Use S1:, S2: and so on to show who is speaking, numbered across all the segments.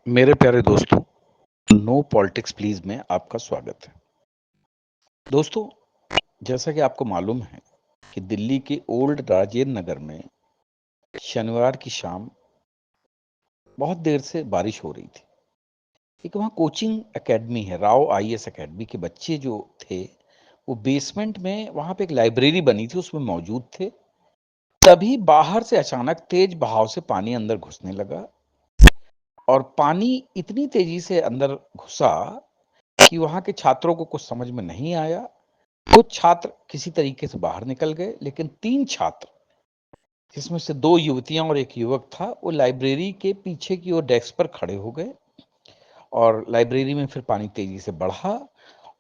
S1: मेरे प्यारे दोस्तों, नो पॉलिटिक्स प्लीज में आपका स्वागत है। दोस्तों, जैसा कि आपको मालूम है कि दिल्ली के ओल्ड राजेंद्र नगर में शनिवार की शाम बहुत देर से बारिश हो रही थी। एक वहाँ कोचिंग एकेडमी है, राव आईएएस एकेडमी के बच्चे जो थे वो बेसमेंट में वहाँ पे एक लाइब्रेरी बनी थी, उसमें मौजूद थे। तभी बाहर से अचानक तेज बहाव से पानी अंदर घुसने लगा और पानी इतनी तेजी से अंदर घुसा कि वहाँ के छात्रों को कुछ समझ में नहीं आया। कुछ छात्र किसी तरीके से बाहर निकल गए, लेकिन 3 छात्र, जिसमें से 2 युवतियां और 1 युवक था, वो लाइब्रेरी के पीछे की ओर डेस्क पर खड़े हो गए और लाइब्रेरी में फिर पानी तेजी से बढ़ा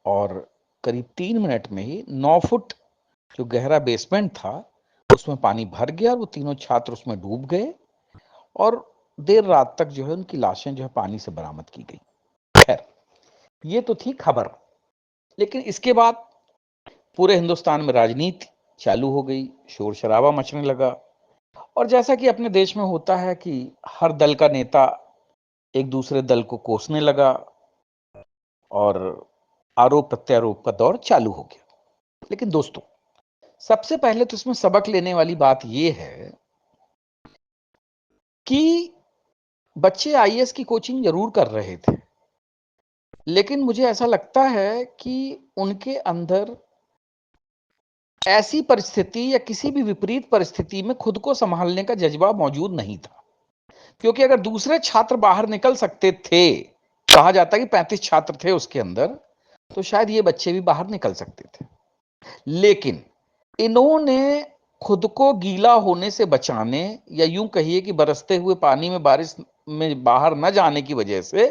S1: और करीब 3 मिनट में ही 9 फुट जो गहरा बेसमेंट था, उसमें पानी भर गया और वो तीनों छात्र उसमें डूब गए और देर रात तक जो है उनकी लाशें जो है पानी से बरामद की गई। खैर, ये तो थी खबर, लेकिन इसके बाद पूरे हिंदुस्तान में राजनीति चालू हो गई, शोर शराबा मचने लगा और जैसा कि अपने देश में होता है कि हर दल का नेता एक दूसरे दल को कोसने लगा और आरोप प्रत्यारोप का दौर चालू हो गया। लेकिन दोस्तों, सबसे पहले तो इसमें सबक लेने वाली बात यह है कि बच्चे आईएएस की कोचिंग जरूर कर रहे थे, लेकिन मुझे ऐसा लगता है कि उनके अंदर ऐसी परिस्थिति या किसी भी विपरीत परिस्थिति में खुद को संभालने का जज्बा मौजूद नहीं था। क्योंकि अगर दूसरे छात्र बाहर निकल सकते थे, कहा जाता है कि 35 छात्र थे उसके अंदर, तो शायद ये बच्चे भी बाहर निकल सकते थे। लेकिन इन्होंने खुद को गीला होने से बचाने, या यूं कहिए कि बरसते हुए पानी में बारिश में बाहर न जाने की वजह से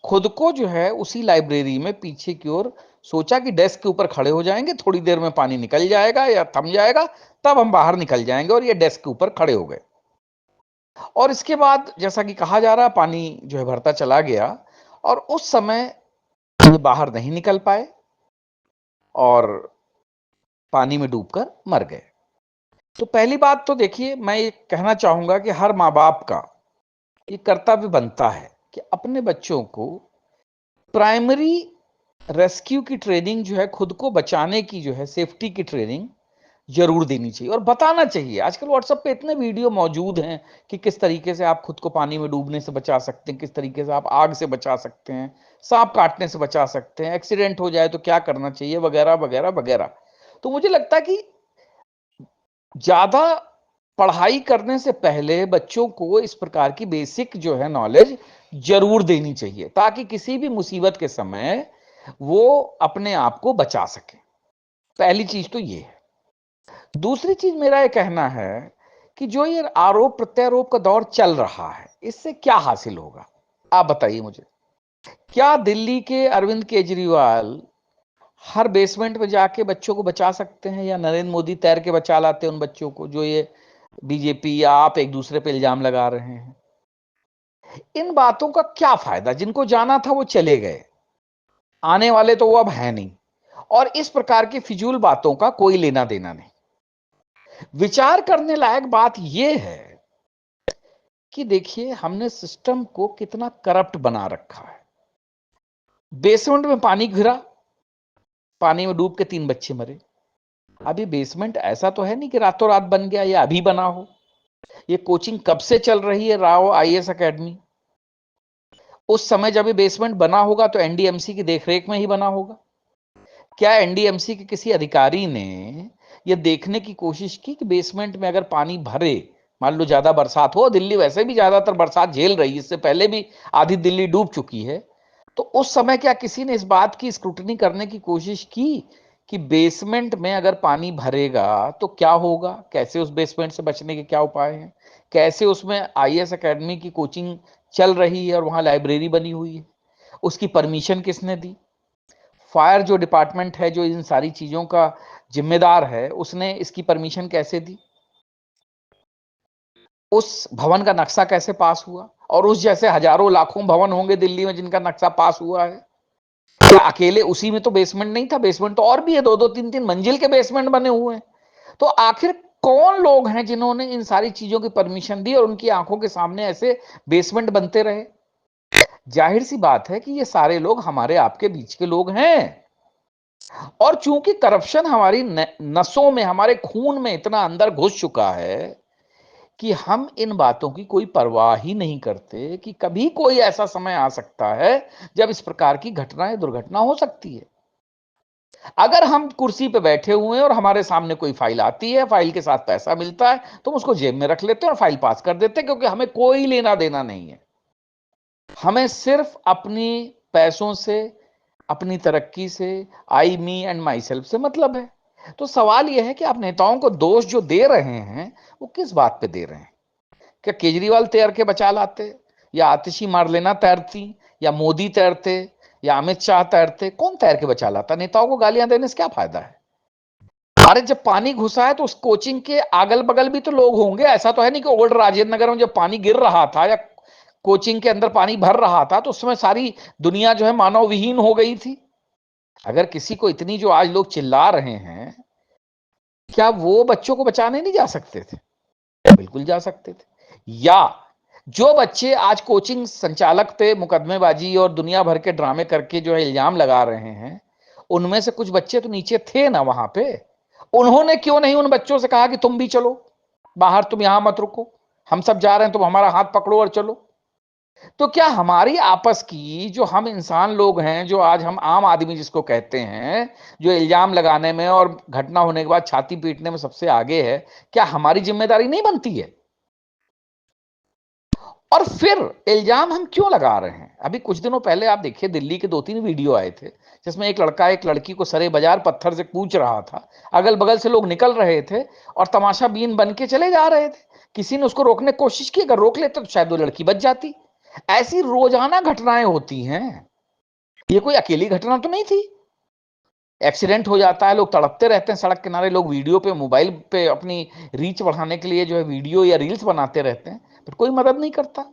S1: खुद को जो है उसी लाइब्रेरी में पीछे की ओर सोचा कि डेस्क के ऊपर खड़े हो जाएंगे, थोड़ी देर में पानी निकल जाएगा या थम जाएगा, तब हम बाहर निकल जाएंगे, और ये डेस्क के ऊपर खड़े हो गए। और इसके बाद जैसा कि कहा जा रहा, पानी जो है भरता चला गया और उस समय ये बाहर नहीं निकल पाए और पानी में डूबकर मर गए। तो पहली बात तो देखिए, मैं ये कहना चाहूंगा कि हर माँ बाप का ये कर्तव्य बनता है कि अपने बच्चों को प्राइमरी रेस्क्यू की ट्रेनिंग जो है, खुद को बचाने की जो है, सेफ्टी की ट्रेनिंग जरूर देनी चाहिए और बताना चाहिए। आजकल व्हाट्सएप पे इतने वीडियो मौजूद हैं कि किस तरीके से आप खुद को पानी में डूबने से बचा सकते हैं, किस तरीके से आप आग से बचा सकते हैं, सांप काटने से बचा सकते हैं, एक्सीडेंट हो जाए तो क्या करना चाहिए, वगैरह वगैरह वगैरह। तो मुझे लगता है कि ज्यादा पढ़ाई करने से पहले बच्चों को इस प्रकार की बेसिक जो है नॉलेज जरूर देनी चाहिए, ताकि किसी भी मुसीबत के समय वो अपने आप को बचा सके। पहली चीज तो ये है। दूसरी चीज मेरा ये कहना है कि जो ये आरोप प्रत्यारोप का दौर चल रहा है, इससे क्या हासिल होगा, आप बताइए मुझे। क्या दिल्ली के अरविंद केजरीवाल हर बेसमेंट में जाके बच्चों को बचा सकते हैं, या नरेंद्र मोदी तैर के बचा लाते हैं उन बच्चों को जो ये बीजेपी या आप एक दूसरे पे इल्जाम लगा रहे हैं? इन बातों का क्या फायदा? जिनको जाना था वो चले गए, आने वाले तो वो अब है नहीं, और इस प्रकार की फिजूल बातों का कोई लेना देना नहीं। विचार करने लायक बात यह है कि देखिए, हमने सिस्टम को कितना करप्ट बना रखा है। बेसमेंट में पानी घिरा, पानी में डूब के 3 बच्चे मरे। अभी बेसमेंट ऐसा तो है नहीं कि रातों रात बन गया या अभी बना हो। ये कोचिंग कब से चल रही है, राव आईएएस एकेडमी? उस समय जब ये बेसमेंट बना होगा तो एनडीएमसी की देखरेख में ही बना होगा। क्या एनडीएमसी के किसी अधिकारी ने यह देखने की कोशिश की कि बेसमेंट में अगर पानी भरे, मान लो ज्यादा बरसात हो, दिल्ली वैसे भी ज्यादातर बरसात झेल रही है, इससे पहले भी आधी दिल्ली डूब चुकी है, तो उस समय क्या किसी ने इस बात की स्क्रूटनी करने की कोशिश की कि बेसमेंट में अगर पानी भरेगा तो क्या होगा, कैसे उस बेसमेंट से बचने के क्या उपाय हैं, कैसे उसमें आईएएस एकेडमी की कोचिंग चल रही है और वहां लाइब्रेरी बनी हुई है, उसकी परमिशन किसने दी? फायर जो डिपार्टमेंट है, जो इन सारी चीजों का जिम्मेदार है, उसने इसकी परमिशन कैसे दी? उस भवन का नक्शा कैसे पास हुआ? और उस जैसे हजारों लाखों भवन होंगे दिल्ली में जिनका नक्शा पास हुआ है। क्या अकेले उसी में तो बेसमेंट नहीं था? बेसमेंट तो और भी है, 2-2 3-3 मंजिल के बेसमेंट बने हुए हैं। तो आखिर कौन लोग हैं जिन्होंने इन सारी चीजों की परमिशन दी और उनकी आंखों के सामने ऐसे बेसमेंट बनते रहे? जाहिर सी बात है कि ये सारे लोग हमारे आपके बीच के लोग हैं, और चूंकि करप्शन हमारी नसों में, हमारे खून में इतना अंदर घुस चुका है कि हम इन बातों की कोई परवाह ही नहीं करते कि कभी कोई ऐसा समय आ सकता है जब इस प्रकार की घटना या दुर्घटना हो सकती है। अगर हम कुर्सी पे बैठे हुए हैं और हमारे सामने कोई फाइल आती है, फाइल के साथ पैसा मिलता है, तो हम उसको जेब में रख लेते हैं और फाइल पास कर देते हैं, क्योंकि हमें कोई लेना देना नहीं है। हमें सिर्फ अपनी पैसों से, अपनी तरक्की से, आई मी एंड माई सेल्फ से मतलब है। तो सवाल यह है कि आप नेताओं को दोष जो दे रहे हैं वो किस बात पे दे रहे हैं? क्या केजरीवाल तैर के बचा लाते, या आतिशी मारलेना तैरती, या मोदी तैरते, या अमित शाह तैरते? कौन तैर के बचा लाता? नेताओं को गालियां देने से क्या फायदा है? अरे जब पानी घुसा है तो उस कोचिंग के अगल बगल भी तो लोग होंगे। ऐसा तो है नहीं कि ओल्ड राजेंद्र नगर में जब पानी गिर रहा था या कोचिंग के अंदर पानी भर रहा था तो उसमें सारी दुनिया जो है मानव विहीन हो गई थी। अगर किसी को इतनी जो आज लोग चिल्ला रहे हैं, क्या वो बच्चों को बचाने नहीं जा सकते थे? बिल्कुल जा सकते थे। या जो बच्चे आज कोचिंग संचालक पे मुकदमेबाजी और दुनिया भर के ड्रामे करके जो है इल्जाम लगा रहे हैं, उनमें से कुछ बच्चे तो नीचे थे ना वहां पे। उन्होंने क्यों नहीं उन बच्चों से कहा कि तुम भी चलो बाहर, तुम यहां मत रुको, हम सब जा रहे हैं, तुम हमारा हाथ पकड़ो और चलो? तो क्या हमारी आपस की जो हम इंसान लोग हैं, जो आज हम आम आदमी जिसको कहते हैं, जो इल्जाम लगाने में और घटना होने के बाद छाती पीटने में सबसे आगे है, क्या हमारी जिम्मेदारी नहीं बनती है? और फिर इल्जाम हम क्यों लगा रहे हैं? अभी कुछ दिनों पहले आप देखिए, दिल्ली के 2-3 वीडियो आए थे जिसमें एक लड़का एक लड़की को सरे बाजार पत्थर से कूच रहा था। अगल बगल से लोग निकल रहे थे और तमाशा बीन बन के चले जा रहे थे। किसी ने उसको रोकने की कोशिश की, अगर रोक लेते तो शायद वो लड़की बच जाती। ऐसी रोजाना घटनाएं होती हैं। ये कोई अकेली घटना तो नहीं थी। एक्सीडेंट हो जाता है, लोग तड़पते रहते हैं सड़क किनारे, लोग वीडियो पे, मोबाइल पे अपनी रीच बढ़ाने के लिए जो है वीडियो या रील्स बनाते रहते हैं, फिर कोई मदद नहीं करता।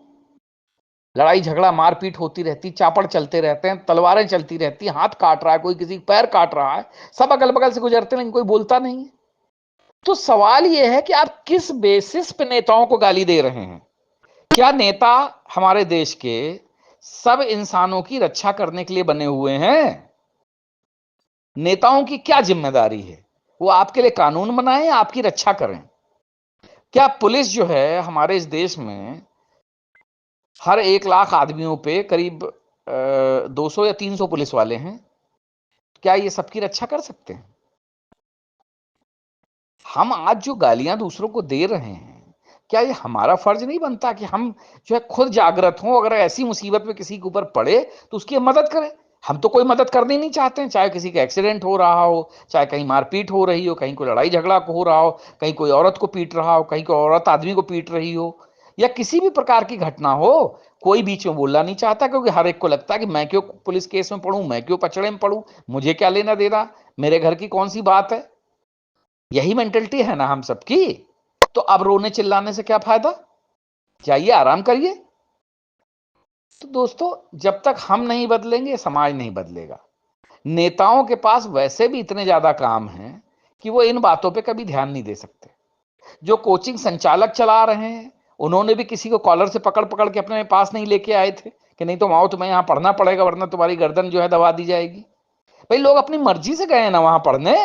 S1: लड़ाई झगड़ा मारपीट होती रहती, चापड़ चलते रहते हैं, तलवारें चलती रहती, हाथ काट रहा है कोई, किसी पैर काट रहा है, सब अगल बगल से गुजरते हैं लेकिन कोई बोलता नहीं है। तो सवाल यह है कि आप किस बेसिस पे नेताओं को गाली दे रहे हैं? क्या नेता हमारे देश के सब इंसानों की रक्षा करने के लिए बने हुए हैं? नेताओं की क्या जिम्मेदारी है? वो आपके लिए कानून बनाएं या आपकी रक्षा करें? क्या पुलिस जो है हमारे इस देश में हर 1 लाख आदमियों पे करीब 200 या 300 पुलिस वाले हैं, क्या ये सबकी रक्षा कर सकते हैं? हम आज जो गालियां दूसरों को दे रहे हैं, क्या ये हमारा फर्ज नहीं बनता कि हम जो है खुद जागृत हों, अगर ऐसी मुसीबत में किसी के ऊपर पड़े तो उसकी हम मदद करें? हम तो कोई मदद करनी नहीं चाहते हैं, चाहे किसी का एक्सीडेंट हो रहा हो, चाहे कहीं मारपीट हो रही हो, कहीं कोई लड़ाई झगड़ा हो रहा हो, कहीं कोई औरत को पीट रहा हो, कहीं कोई औरत आदमी को पीट रही हो, या किसी भी प्रकार की घटना हो, कोई बीच में बोलना नहीं चाहता, क्योंकि हर एक को लगता है कि मैं क्यों पुलिस केस में पढ़ूं, मैं क्यों पचड़े में पढ़ूं, मुझे क्या लेना देना, मेरे घर की कौन सी बात है? यही मेंटेलिटी है ना हम सबकी। तो अब रोने चिल्लाने से क्या फायदा? जाइए आराम करिए। तो दोस्तों, जब तक हम नहीं बदलेंगे समाज नहीं बदलेगा। नेताओं के पास वैसे भी इतने ज्यादा काम हैं कि वो इन बातों पे कभी ध्यान नहीं दे सकते। जो कोचिंग संचालक चला रहे हैं, उन्होंने भी किसी को कॉलर से पकड़ पकड़ के अपने पास नहीं लेके आए थे कि नहीं तुम आओ, तुम्हें यहां पढ़ना पड़ेगा वरना तुम्हारी गर्दन जो है दबा दी जाएगी। भाई लोग अपनी मर्जी से गए ना वहां पढ़ने।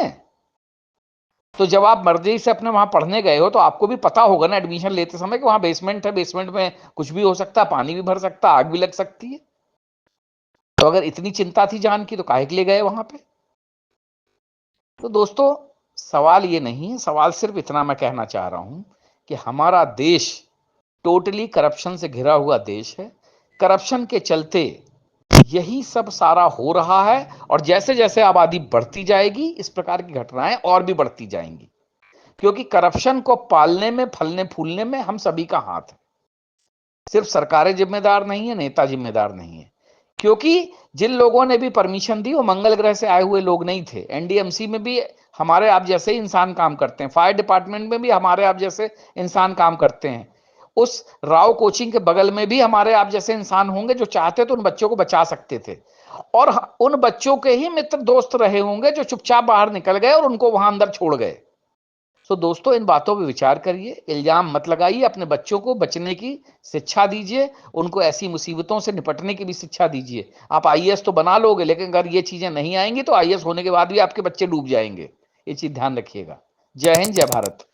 S1: तो जब आप मर्जी से अपने वहां पढ़ने गए हो तो आपको भी पता होगा ना एडमिशन लेते समय कि वहां बेसमेंट है, बेसमेंट में कुछ भी हो सकता है, पानी भी भर सकता है, आग भी लग सकती है। तो अगर इतनी चिंता थी जान की तो काहे के लिए गए वहां पे? तो दोस्तों, सवाल ये नहीं है, सवाल सिर्फ इतना मैं कहना चाह रहा हूं कि हमारा देश टोटली करप्शन से घिरा हुआ देश है। करप्शन के चलते यही सब सारा हो रहा है, और जैसे जैसे आबादी बढ़ती जाएगी इस प्रकार की घटनाएं और भी बढ़ती जाएंगी, क्योंकि करप्शन को पालने में, फलने फूलने में हम सभी का हाथ है। सिर्फ सरकारें जिम्मेदार नहीं है, नेता जिम्मेदार नहीं है, क्योंकि जिन लोगों ने भी परमिशन दी वो मंगल ग्रह से आए हुए लोग नहीं थे। एनडीएमसी में भी हमारे आप जैसे इंसान काम करते हैं, फायर डिपार्टमेंट में भी हमारे आप जैसे इंसान काम करते हैं, उस राव कोचिंग के बगल में भी हमारे आप जैसे इंसान होंगे जो चाहते तो उन बच्चों को बचा सकते थे, और उन बच्चों के ही मित्र दोस्त रहे होंगे जो चुपचाप बाहर निकल गए और उनको वहां अंदर छोड़ गए। सो दोस्तों, इन बातों पे विचार करिए, इल्जाम मत लगाइए, अपने बच्चों को बचने की शिक्षा दीजिए, उनको ऐसी मुसीबतों से निपटने की भी शिक्षा दीजिए। आप आईएएस तो बना लोगे, लेकिन अगर ये चीजें नहीं आएंगी तो आईएएस होने के बाद भी आपके बच्चे डूब जाएंगे। ये चीज ध्यान रखिएगा। जय हिंद, जय भारत।